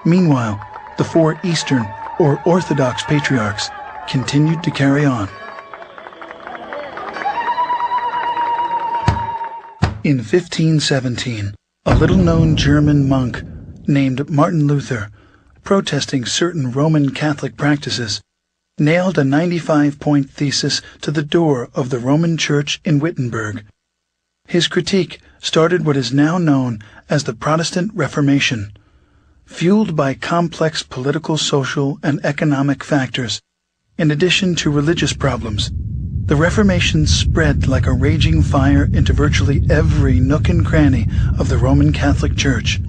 Meanwhile, the four Eastern or Orthodox patriarchs continued to carry on. In 1517, a little-known German monk named Martin Luther, protesting certain Roman Catholic practices, nailed a 95-point thesis to the door of the Roman Church in Wittenberg. His critique started what is now known as the Protestant Reformation. Fueled by complex political, social, and economic factors, in addition to religious problems, the Reformation spread like a raging fire into virtually every nook and cranny of the Roman Catholic Church.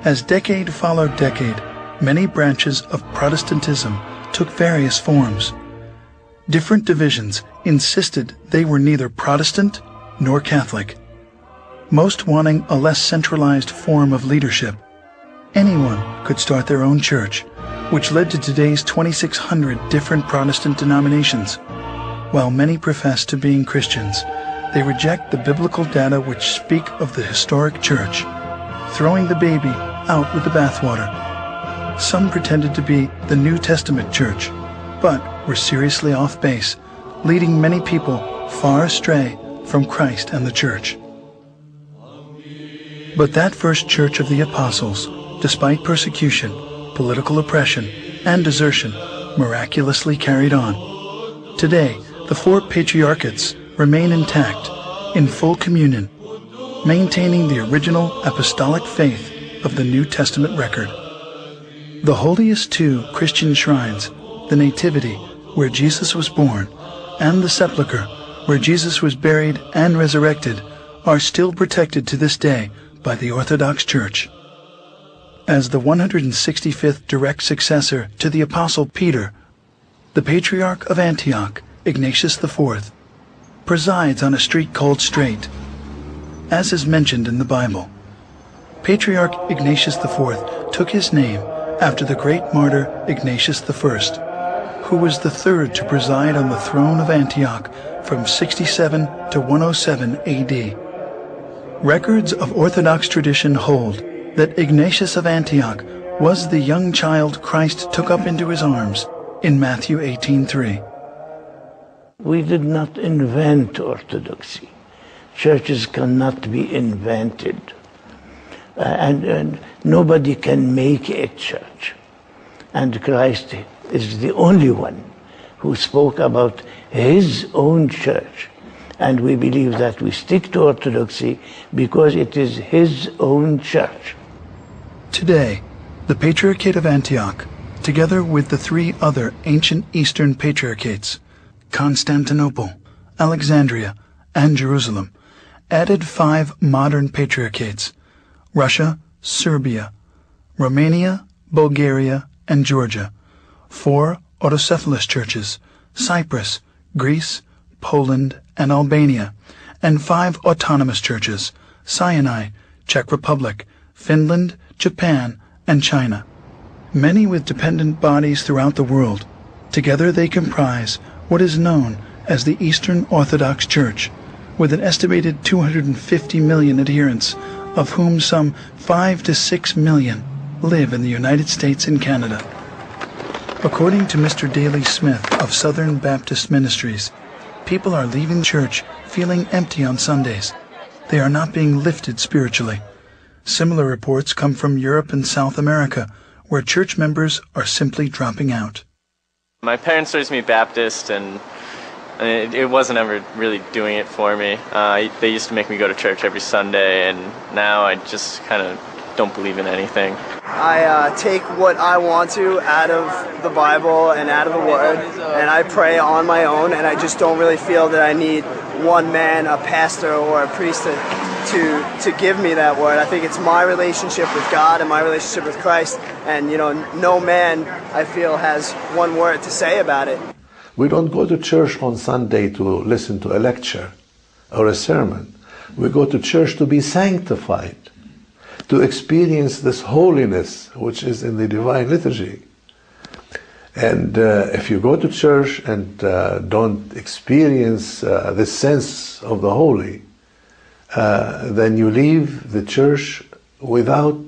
As decade followed decade, many branches of Protestantism took various forms. Different divisions insisted they were neither Protestant nor Catholic, most wanting a less centralized form of leadership. Anyone could start their own church, which led to today's 2,600 different Protestant denominations. While many profess to being Christians, they reject the biblical data which speak of the historic church, throwing the baby out with the bathwater. Some pretended to be the New Testament church, but were seriously off base, leading many people far astray from Christ and the church. But that first church of the apostles, despite persecution, political oppression, and desertion, miraculously carried on. Today, the four patriarchates remain intact, in full communion, maintaining the original apostolic faith of the New Testament record. The holiest two Christian shrines, the Nativity, where Jesus was born, and the Sepulchre, where Jesus was buried and resurrected, are still protected to this day by the Orthodox Church. As the 165th direct successor to the Apostle Peter, the Patriarch of Antioch, Ignatius IV, presides on a street called Straight, as is mentioned in the Bible. Patriarch Ignatius IV took his name after the great martyr Ignatius I, who was the third to preside on the throne of Antioch from 67 to 107 AD. Records of Orthodox tradition hold that Ignatius of Antioch was the young child Christ took up into his arms in Matthew 18:3. We did not invent orthodoxy. Churches cannot be invented. And nobody can make a church. And Christ is the only one who spoke about his own church. And we believe that we stick to orthodoxy because it is his own church. Today, the Patriarchate of Antioch, together with the three other ancient Eastern patriarchates, Constantinople, Alexandria, and Jerusalem, added 5 modern patriarchates: Russia, Serbia, Romania, Bulgaria, and Georgia, 4 autocephalous churches, Cyprus, Greece, Poland, and Albania, and 5 autonomous churches, Sinai, Czech Republic, Finland, Japan, and China. Many with dependent bodies throughout the world. Together they comprise what is known as the Eastern Orthodox Church, with an estimated 250 million adherents, of whom some 5 to 6 million live in the United States and Canada. According to Mr. Daley Smith of Southern Baptist Ministries, people are leaving church feeling empty on Sundays. They are not being lifted spiritually. Similar reports come from Europe and South America, where church members are simply dropping out. My parents raised me Baptist, and it wasn't ever really doing it for me. They used to make me go to church every Sunday, and now I just kind of don't believe in anything. I take what I want to out of the Bible and out of the Word, and I pray on my own, and I just don't really feel that I need one man, a pastor or a priest to give me that word. I think it's my relationship with God and my relationship with Christ, and no man, I feel, has one word to say about it. We don't go to church on Sunday to listen to a lecture or a sermon. We go to church to be sanctified, to experience this holiness which is in the divine liturgy. And if you go to church and don't experience this sense of the holy, then you leave the church without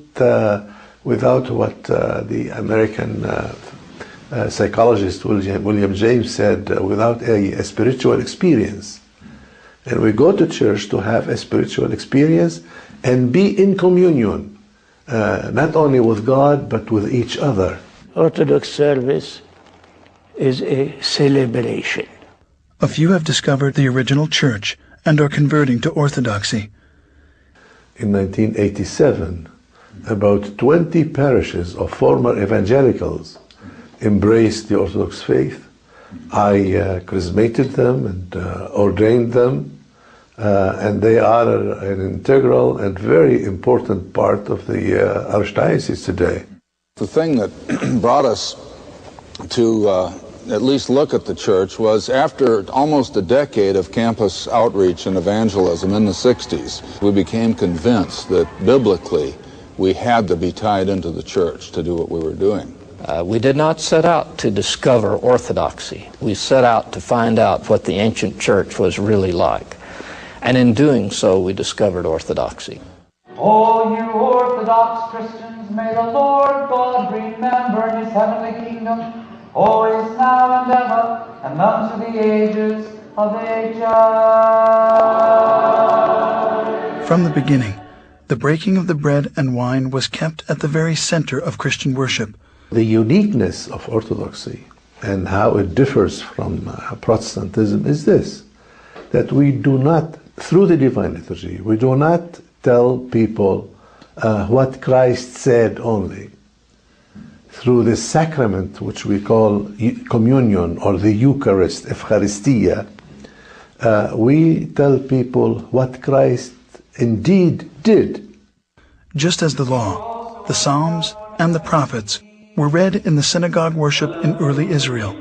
without what the American psychologist William James said, without a spiritual experience. And we go to church to have a spiritual experience and be in communion, not only with God, but with each other. Orthodox service is a celebration. A few have discovered the original church and are converting to Orthodoxy. In 1987, about 20 parishes of former evangelicals embraced the Orthodox faith. I chrismated them and ordained them, and they are an integral and very important part of the Archdiocese today. The thing that brought us to at least look at the church was after almost a decade of campus outreach and evangelism in the 60s, we became convinced that biblically we had to be tied into the church to do what we were doing. We did not set out to discover orthodoxy. We set out to find out what the ancient church was really like. And in doing so, we discovered orthodoxy. O you Orthodox Christians, may the Lord God remember His heavenly kingdom, always, now, and ever, and unto the ages of ages. From the beginning, the breaking of the bread and wine was kept at the very center of Christian worship. The uniqueness of Orthodoxy and how it differs from Protestantism is this, that we do not, through the Divine Liturgy, we do not tell people what Christ said only. Through the sacrament, which we call communion or the Eucharist, Eucharistia, we tell people what Christ indeed did. Just as the law, the Psalms, and the prophets were read in the synagogue worship in early Israel,